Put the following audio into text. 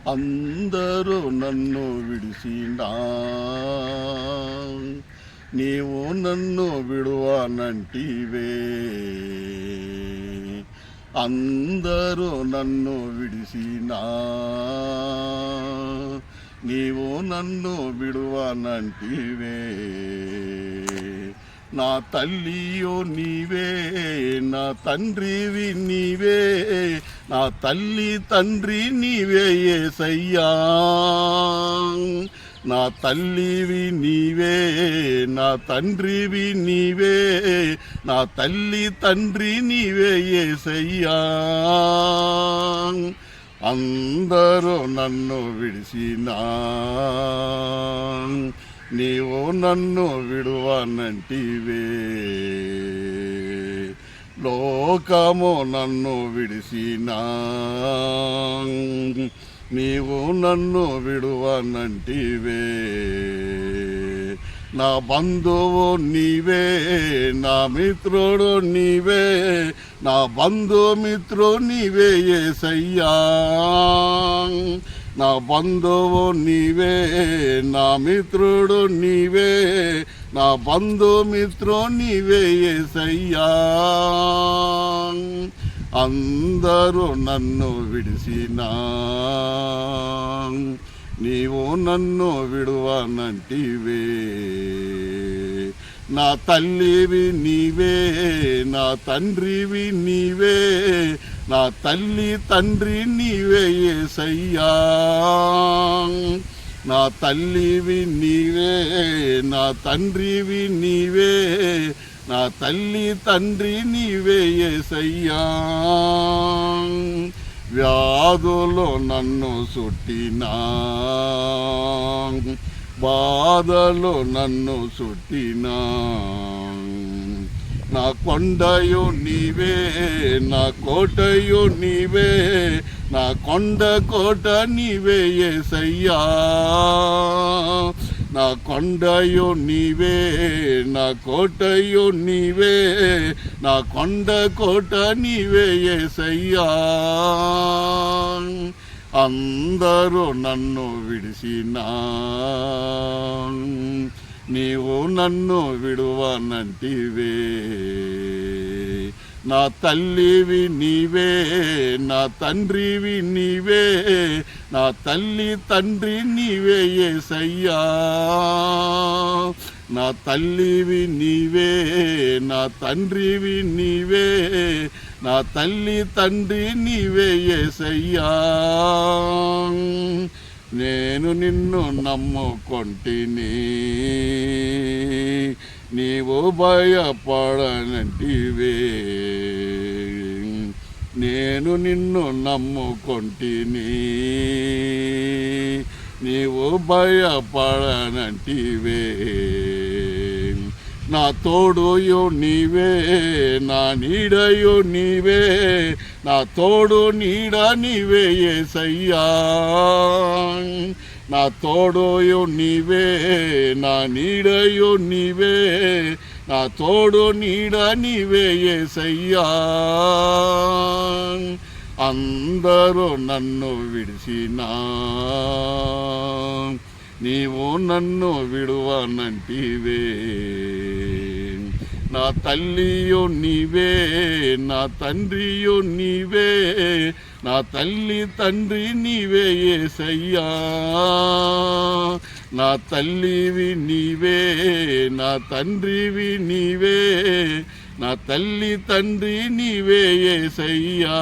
అందరూ నన్ను విడిసినా నీవు నన్ను విడువనంటివే. అందరూ నన్ను విడిసినా నీవు నన్ను విడువనంటివే. నా తల్లియో నీవే, నా తండ్రివి నీవే, నా తల్లి తండ్రి నీవే యేసయ్యా. నా తల్లివి నీవే, నా తండ్రివి నీవే, నా తల్లి తండ్రి నీవే యేసయ్యా. అందరూ నన్ను విడిసినా నీవు నన్ను విడువనంటివే. లోకము నన్ను విడిసినా నీవు నన్ను విడువనంటివే. నా బంధువు నీవే, నా మిత్రుడు నీవే, నా బంధుమిత్రుడు నీవే యేసయ్యా. నా బంధువు నీవే, నా మిత్రుడు నీవే, నా బంధుమిత్రుడు నీవే యేసయ్యా. అందరూ నన్ను విడిసినా నీవు నన్ను విడువనంటివే. నా తల్లివి నీవే, నా తండ్రివి నీవే, నా తల్లి తండ్రి నీవే యేసయ్యా. నా తల్లివి నీవే, నా తండ్రివి నీవే, నా తల్లి తండ్రి నీవే యేసయ్యా. వ్యాధులు నన్ను చుట్టినా, బాధలు నన్ను చుట్టినా, నా కొండయు నీవే, నా కోటయు నీవే, నా కొండ కోట నీవే యేసయ్యా. నా కొండయు నీవే, నా కోటయు నీవే, నా కొండ కోట నీవే యేసయ్యా. అందరూ నన్ను విడిసినా నీవు నన్ను విడువనంటివే. నా తల్లివి నీవే, నా తండ్రివి నీవే, నా తల్లి తండ్రి నీవే యేసయ్యా. నా తల్లివి నీవే, నా తండ్రివి నీవే, నా తల్లి తండ్రి నీవే యేసయ్యా. నేను నిన్ను నమ్ముకొంటిని, నీవు భయపడనంటివే. నేను నిన్ను నమ్ముకొంటిని, నీవు భయపడనంటివే. నా తోడుయో నీవే, నా నీడయో నీవే, నా తోడు నీడ నీవే యేసయ్యా. నా తోడుయో నీవే, నా నీడయో నీవే, నా తోడు నీడ నీవే యేసయ్యా. అందరూ నన్ను విడిసినా నీవు నన్ను విడువనంటివే. నా తల్లియో నీవే, నా తండ్రియో నీవే, నా తల్లి తండ్రి నీవే యేసయ్యా. నా తల్లివి నీవే, నా తండ్రివి నీవే, నా తల్లి తండ్రి నీవే యేసయ్యా.